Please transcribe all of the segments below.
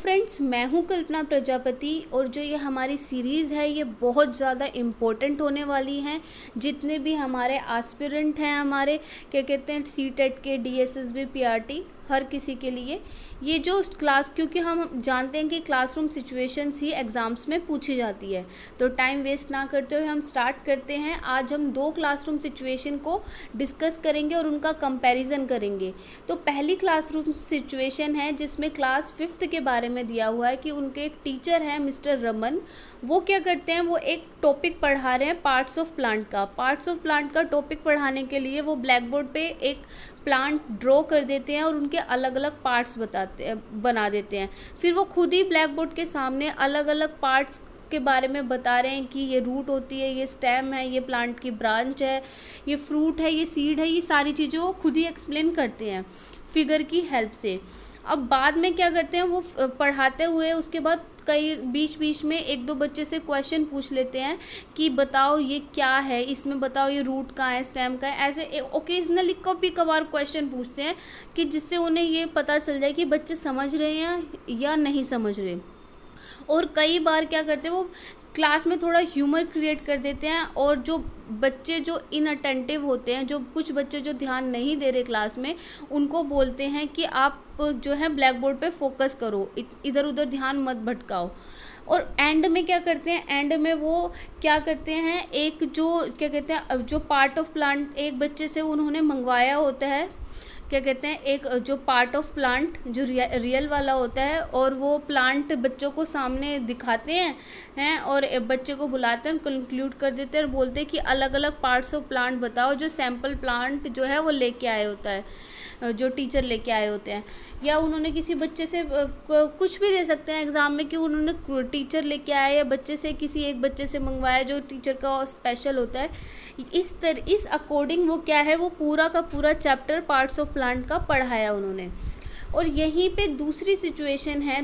Friends, मैं हूं कल्पना प्रजापति और जो ये हमारी सीरीज़ है ये बहुत ज़्यादा इम्पोर्टेंट होने वाली हैं। जितने भी हमारे एस्पिरेंट हैं, हमारे क्या कहते हैं सीटेट के, डीएसएसबी, पीआरटी, हर किसी के लिए ये जो क्लास, क्योंकि हम जानते हैं कि क्लासरूम सिचुएशंस ही एग्ज़ाम्स में पूछी जाती है। तो टाइम वेस्ट ना करते हुए हम स्टार्ट करते हैं। आज हम 2 क्लासरूम सिचुएशन को डिस्कस करेंगे और उनका कंपैरिजन करेंगे। तो पहली क्लासरूम सिचुएशन है जिसमें क्लास 5th के बारे में दिया हुआ है कि उनके एक टीचर हैं मिस्टर रमन। वो क्या करते हैं, वो एक टॉपिक पढ़ा रहे हैं पार्ट्स ऑफ प्लांट का। पार्ट्स ऑफ प्लांट का टॉपिक पढ़ाने के लिए वो ब्लैक बोर्ड पे एक प्लांट ड्रॉ कर देते हैं और उनके अलग अलग पार्ट्स बना देते हैं। फिर वो खुद ही ब्लैक बोर्ड के सामने अलग अलग पार्ट्स के बारे में बता रहे हैं कि ये रूट होती है, ये स्टेम है, ये प्लांट की ब्रांच है, ये फ्रूट है, ये सीड है। ये सारी चीज़ें वो खुद ही एक्सप्लेन करते हैं फिगर की हेल्प से। अब बाद में क्या करते हैं, वो पढ़ाते हुए उसके बाद कई बीच बीच में 1-2 बच्चे से क्वेश्चन पूछ लेते हैं कि बताओ ये क्या है, इसमें बताओ ये रूट कहाँ है, स्टेम का है। ऐसे ओकेजनली कभी कभार क्वेश्चन पूछते हैं कि जिससे उन्हें ये पता चल जाए कि बच्चे समझ रहे हैं या नहीं समझ रहे। और कई बार क्या करते हैं, वो क्लास में थोड़ा ह्यूमर क्रिएट कर देते हैं और जो बच्चे जो इनअटेंटिव होते हैं, जो कुछ बच्चे जो ध्यान नहीं दे रहे क्लास में, उनको बोलते हैं कि आप जो है ब्लैक बोर्ड पे फोकस करो, इधर उधर ध्यान मत भटकाओ। और एंड में क्या करते हैं, एंड में वो क्या करते हैं, एक जो क्या कहते हैं जो पार्ट ऑफ प्लांट एक बच्चे से उन्होंने मंगवाया होता है, क्या कहते हैं एक जो पार्ट ऑफ प्लांट जो रियल वाला होता है, और वो प्लांट बच्चों को सामने दिखाते हैं और बच्चे को बुलाते हैं, कंक्लूड कर देते हैं और बोलते हैं कि अलग अलग पार्ट्स ऑफ प्लांट बताओ। जो सैम्पल प्लांट जो है वो लेके आए होता है, जो टीचर लेके आए होते हैं। या उन्होंने किसी बच्चे से कुछ भी दे सकते हैं एग्ज़ाम में कि उन्होंने टीचर लेके आए या बच्चे से किसी एक बच्चे से मंगवाया जो टीचर का स्पेशल होता है। इस अकॉर्डिंग वो क्या है, वो पूरा का पूरा चैप्टर पार्ट्स ऑफ प्लांट का पढ़ाया उन्होंने। और यहीं पे दूसरी सिचुएशन है,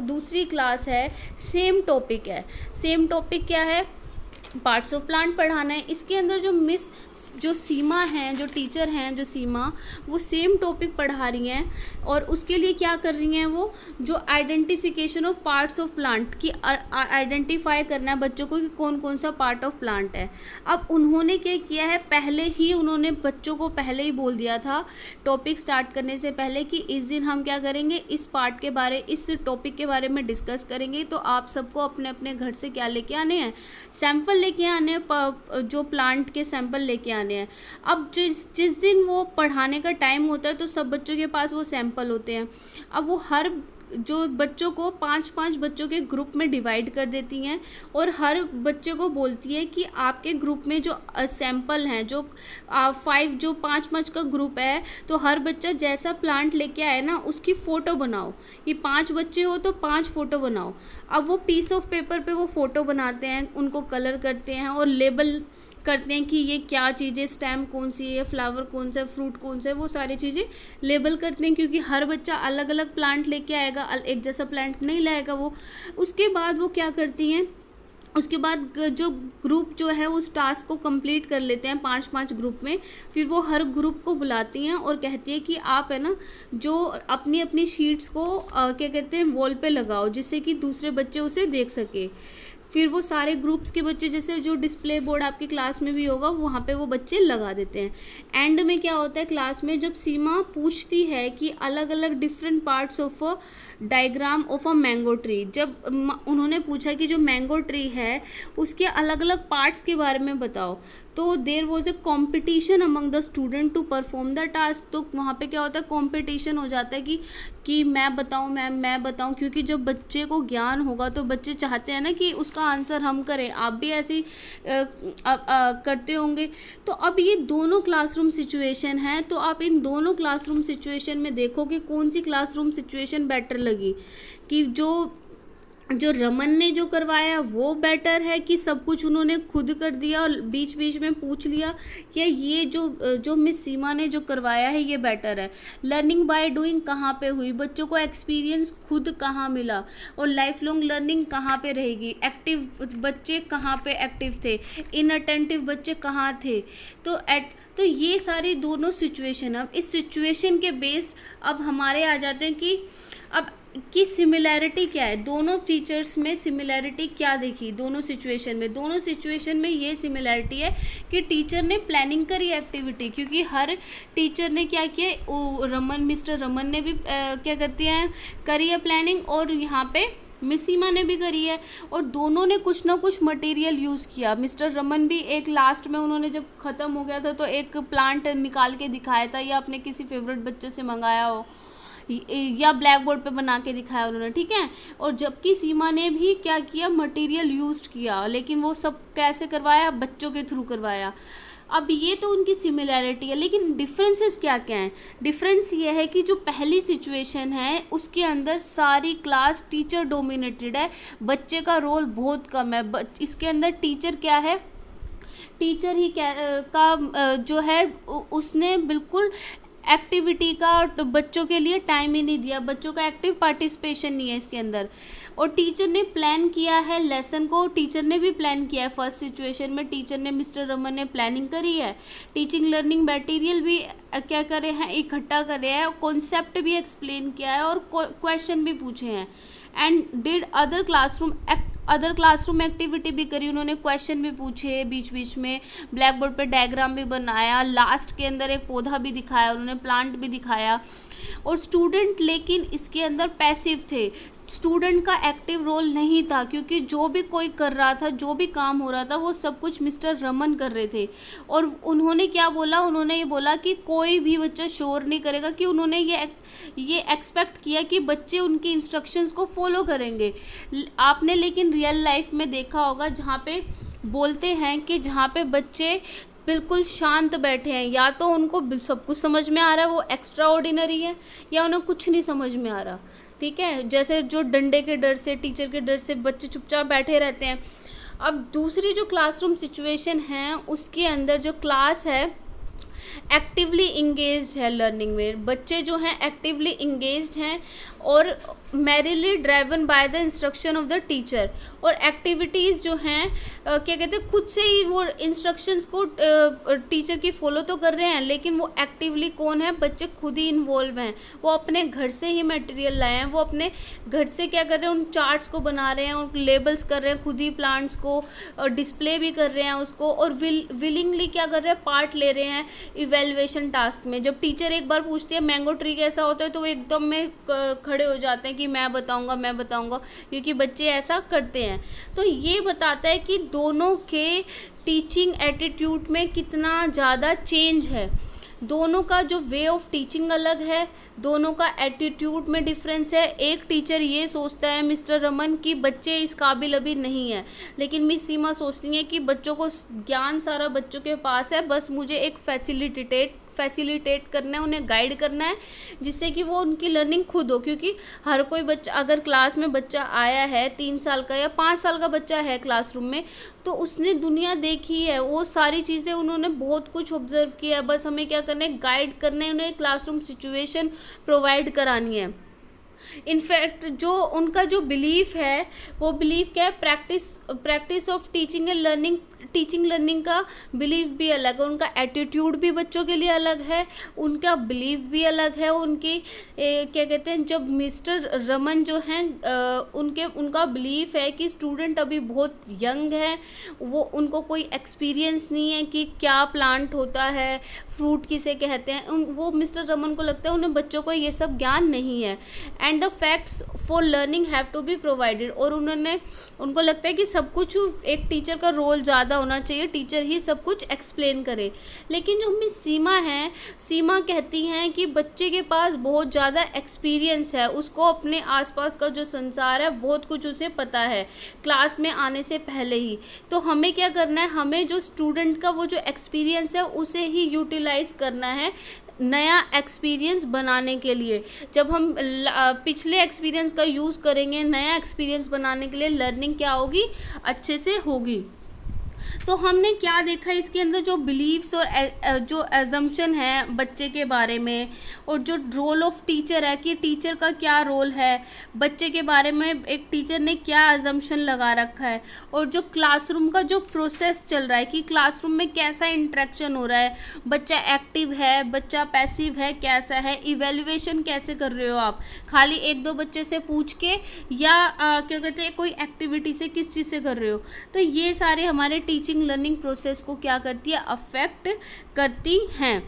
दूसरी क्लास है, सेम टॉपिक है। सेम टॉपिक क्या है, पार्ट्स ऑफ प्लांट पढ़ाना है। इसके अंदर जो सीमा हैं, जो टीचर हैं, जो सीमा, वो सेम टॉपिक पढ़ा रही हैं और उसके लिए क्या कर रही हैं, वो जो identification of parts of plant की आइडेंटिफाई करना है बच्चों को कि कौन कौन सा पार्ट ऑफ प्लांट है। अब उन्होंने क्या किया है, पहले ही उन्होंने बच्चों को पहले ही बोल दिया था टॉपिक स्टार्ट करने से पहले कि इस दिन हम क्या करेंगे, इस टॉपिक के बारे में डिस्कस करेंगे। तो आप सबको अपने अपने घर से क्या लेके आने हैं, सैंपल लेके आने हैं, जो प्लांट के सैंपल लेके आने हैं। अब जिस दिन वो पढ़ाने का टाइम होता है तो सब बच्चों के पास वो सैंपल होते हैं। अब वो हर जो बच्चों को 5-5 बच्चों के ग्रुप में डिवाइड कर देती हैं और हर बच्चे को बोलती है कि आपके ग्रुप में जो सैंपल हैं, जो 5 का ग्रुप है, तो हर बच्चा जैसा प्लांट लेके आए ना उसकी फ़ोटो बनाओ। ये 5 बच्चे हो तो 5 फ़ोटो बनाओ। अब वो पीस ऑफ पेपर पे वो फ़ोटो बनाते हैं, उनको कलर करते हैं और लेबल करते हैं कि ये क्या चीज़ें, स्टेम कौन सी है, फ्लावर कौन सा है, फ्रूट कौन सा है, वो सारी चीज़ें लेबल करते हैं क्योंकि हर बच्चा अलग अलग प्लांट लेके आएगा, एक जैसा प्लांट नहीं लाएगा वो। उसके बाद वो क्या करती हैं, उसके बाद जो ग्रुप जो है उस टास्क को कंप्लीट कर लेते हैं 5-5 ग्रुप में। फिर वो हर ग्रुप को बुलाती हैं और कहती है कि आप है ना जो अपनी अपनी शीट्स को क्या कहते हैं वॉल पे लगाओ, जिससे कि दूसरे बच्चे उसे देख सके। फिर वो सारे ग्रुप्स के बच्चे, जैसे जो डिस्प्ले बोर्ड आपकी क्लास में भी होगा, वहाँ पे वो बच्चे लगा देते हैं। एंड में क्या होता है, क्लास में जब सीमा पूछती है कि अलग अलग different parts of a diagram of a mango tree, जब उन्होंने पूछा कि जो मैंगो ट्री है उसके अलग अलग पार्ट्स के बारे में बताओ, तो there was a competition among the student to perform the task. तो वहाँ पे क्या होता है, कॉम्पिटिशन हो जाता है कि मैं बताऊँ, मैं बताऊँ, क्योंकि जब बच्चे को ज्ञान होगा तो बच्चे चाहते हैं ना कि उसका आंसर हम करें। आप भी ऐसे ही करते होंगे। तो अब ये दोनों क्लासरूम सिचुएशन है, तो आप इन दोनों क्लासरूम सिचुएशन में देखो कि कौन सी क्लासरूम सिचुएशन बेटर लगी, कि जो रमन ने जो करवाया वो बेटर है कि सब कुछ उन्होंने खुद कर दिया और बीच बीच में पूछ लिया, या ये जो मिस सीमा ने जो करवाया है ये बेटर है। लर्निंग बाय डूइंग कहाँ पे हुई, बच्चों को एक्सपीरियंस खुद कहाँ मिला, और लाइफ लॉन्ग लर्निंग कहाँ पे रहेगी, एक्टिव बच्चे कहाँ पे एक्टिव थे, इनअटेंटिव बच्चे कहाँ थे। तो ये सारी दोनों सिचुएशन, अब इस सिचुएशन के बेस अब हमारे आ जाते हैं कि अब कि सिमिलैरिटी क्या है, दोनों टीचर्स में सिमिलैरिटी क्या देखी दोनों सिचुएशन में। दोनों सिचुएशन में ये सिमिलैरिटी है कि टीचर ने प्लानिंग करी एक्टिविटी, क्योंकि हर टीचर ने क्या किया, मिस्टर रमन ने भी क्या करती हैं, करी है प्लानिंग, और यहाँ पे मिस सीमा ने भी करी है, और दोनों ने कुछ ना कुछ मटेरियल यूज़ किया। मिस्टर रमन भी एक लास्ट में उन्होंने जब ख़त्म हो गया था तो एक प्लांट निकाल के दिखाया था, या अपने किसी फेवरेट बच्चे से मंगाया हो, या ब्लैक बोर्ड पे बना के दिखाया उन्होंने, ठीक है। और जबकि सीमा ने भी क्या किया, मटेरियल यूज़ किया, लेकिन वो सब कैसे करवाया, बच्चों के थ्रू करवाया। अब ये तो उनकी सिमिलैरिटी है, लेकिन डिफरेंसेस क्या क्या हैं। डिफरेंस ये है कि जो पहली सिचुएशन है उसके अंदर सारी क्लास टीचर डोमिनेटेड है, बच्चे का रोल बहुत कम है। इसके अंदर टीचर क्या है, टीचर ही जो है उसने बिल्कुल एक्टिविटी का बच्चों के लिए टाइम ही नहीं दिया, बच्चों का एक्टिव पार्टिसिपेशन नहीं है इसके अंदर। और टीचर ने प्लान किया है लेसन को, टीचर ने भी प्लान किया है। फर्स्ट सिचुएशन में टीचर ने, मिस्टर रमन ने प्लानिंग करी है, टीचिंग लर्निंग मटेरियल भी क्या करे हैं, इकट्ठा करे हैं, कॉन्सेप्ट भी एक्सप्लेन किया है, और क्वेश्चन भी पूछे हैं। And did other classroom activity भी करी, उन्होंने क्वेश्चन भी पूछे, बीच बीच में ब्लैक बोर्ड पे डायग्राम भी बनाया, लास्ट के अंदर एक पौधा भी दिखाया उन्होंने, प्लांट भी दिखाया। और स्टूडेंट लेकिन इसके अंदर पैसिव थे, स्टूडेंट का एक्टिव रोल नहीं था, क्योंकि जो भी कोई कर रहा था, जो भी काम हो रहा था, वो सब कुछ मिस्टर रमन कर रहे थे। और उन्होंने क्या बोला, उन्होंने ये बोला कि कोई भी बच्चा शोर नहीं करेगा, कि उन्होंने ये एक्सपेक्ट किया कि बच्चे उनकी इंस्ट्रक्शंस को फॉलो करेंगे। आपने लेकिन रियल लाइफ में देखा होगा, जहाँ पे बोलते हैं कि जहाँ पे बच्चे बिल्कुल शांत बैठे हैं, या तो उनको सब कुछ समझ में आ रहा है, वो एक्स्ट्रा ऑर्डिनरी है, या उन्हें कुछ नहीं समझ में आ रहा, ठीक है। जैसे जो डंडे के डर से, टीचर के डर से बच्चे चुपचाप बैठे रहते हैं। अब दूसरी जो क्लासरूम सिचुएशन है, उसके अंदर जो क्लास है एक्टिवली इंगेज्ड है लर्निंग में, बच्चे जो हैं एक्टिवली इंगेज्ड हैं और merrily driven by the instruction of the teacher. और एक्टिविटीज़ जो हैं क्या कहते हैं, खुद से ही वो इंस्ट्रक्शंस को टीचर की फॉलो तो कर रहे हैं, लेकिन वो एक्टिवली कौन है, बच्चे खुद ही इन्वॉल्व हैं। वो अपने घर से ही मटेरियल लाए हैं, वो अपने घर से क्या कर रहे हैं, उन चार्ट्स को बना रहे हैं, उन लेबल्स कर रहे हैं, खुद ही प्लांट्स को डिस्प्ले भी कर रहे हैं उसको, और विलिंगली क्या कर रहे हैं, पार्ट ले रहे हैं इवेल्युएशन टास्क में। जब टीचर एक बार पूछती है मैंगो ट्री कैसा होता है, तो वो एकदम में खड़े हो जाते हैं कि मैं बताऊंगा, क्योंकि बच्चे ऐसा करते हैं। तो ये बताता है कि दोनों के टीचिंग एटीट्यूड में कितना ज़्यादा चेंज है, दोनों का जो वे ऑफ टीचिंग अलग है, दोनों का एटीट्यूड में डिफरेंस है। एक टीचर ये सोचता है मिस्टर रमन कि बच्चे इस काबिल अभी नहीं है, लेकिन मिस सीमा सोचती हैं कि बच्चों को ज्ञान सारा बच्चों के पास है, बस मुझे एक फैसिलिटेट करना है, उन्हें गाइड करना है, जिससे कि वो उनकी लर्निंग खुद हो। क्योंकि हर कोई बच्चा, अगर क्लास में बच्चा आया है 3 साल का या 5 साल का बच्चा है क्लासरूम में, तो उसने दुनिया देखी है, वो सारी चीज़ें उन्होंने बहुत कुछ ऑब्जर्व किया है, बस हमें क्या करना है, गाइड करना है, उन्हें क्लासरूम सिचुएशन प्रोवाइड करानी है। इनफैक्ट जो उनका जो बिलीफ है, वो बिलीफ क्या है, practice of teaching and learning, teaching learning का बिलीफ भी अलग है, उनका एटीट्यूड भी बच्चों के लिए अलग है, उनका बिलीफ भी अलग है। उनकी क्या कहते हैं, जब मिस्टर रमन जो हैं उनका बिलीफ है कि स्टूडेंट अभी बहुत यंग है, वो उनको कोई एक्सपीरियंस नहीं है कि क्या प्लांट होता है, फ्रूट किसे कहते हैं, वो मिस्टर रमन को लगता है उन्हें बच्चों को ये सब ज्ञान नहीं है। And the facts for learning have to be provided, और उनको लगता है कि सब कुछ एक टीचर का रोल ज़्यादा होना चाहिए, टीचर ही सब कुछ एक्सप्लेन करे। लेकिन जो मिस सीमा है, सीमा कहती हैं कि बच्चे के पास बहुत ज़्यादा एक्सपीरियंस है, उसको अपने आसपास का जो संसार है बहुत कुछ उसे पता है क्लास में आने से पहले ही। तो हमें क्या करना है, हमें जो स्टूडेंट का वो जो एक्सपीरियंस है उसे ही यूटिलाइज करना है नया एक्सपीरियंस बनाने के लिए। जब हम पिछले एक्सपीरियंस का यूज़ करेंगे नया एक्सपीरियंस बनाने के लिए, लर्निंग क्या होगी, अच्छे से होगी। तो हमने क्या देखा इसके अंदर, जो बिलीव्स और जो एजम्पशन है बच्चे के बारे में, और जो रोल ऑफ टीचर है कि टीचर का क्या रोल है बच्चे के बारे में, एक टीचर ने क्या एजम्पशन लगा रखा है, और जो क्लासरूम का जो प्रोसेस चल रहा है कि क्लासरूम में कैसा इंटरेक्शन हो रहा है, बच्चा एक्टिव है, बच्चा पैसिव है, कैसा है, इवेल्युएशन कैसे कर रहे हो आप, खाली एक दो बच्चे से पूछ के या क्या कहते हैं कोई एक्टिविटी से, किस चीज़ से कर रहे हो। तो ये सारे हमारे टीचिंग लर्निंग प्रोसेस को क्या करती है, अफेक्ट करती हैं।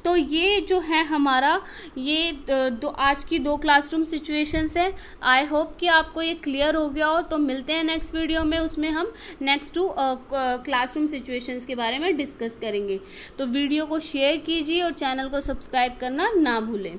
तो ये जो है हमारा ये आज की 2 क्लासरूम सिचुएशंस है। आई होप कि आपको ये क्लियर हो गया हो। तो मिलते हैं नेक्स्ट वीडियो में, उसमें हम नेक्स्ट 2 क्लासरूम सिचुएशंस के बारे में डिस्कस करेंगे। तो वीडियो को शेयर कीजिए और चैनल को सब्सक्राइब करना ना भूलें।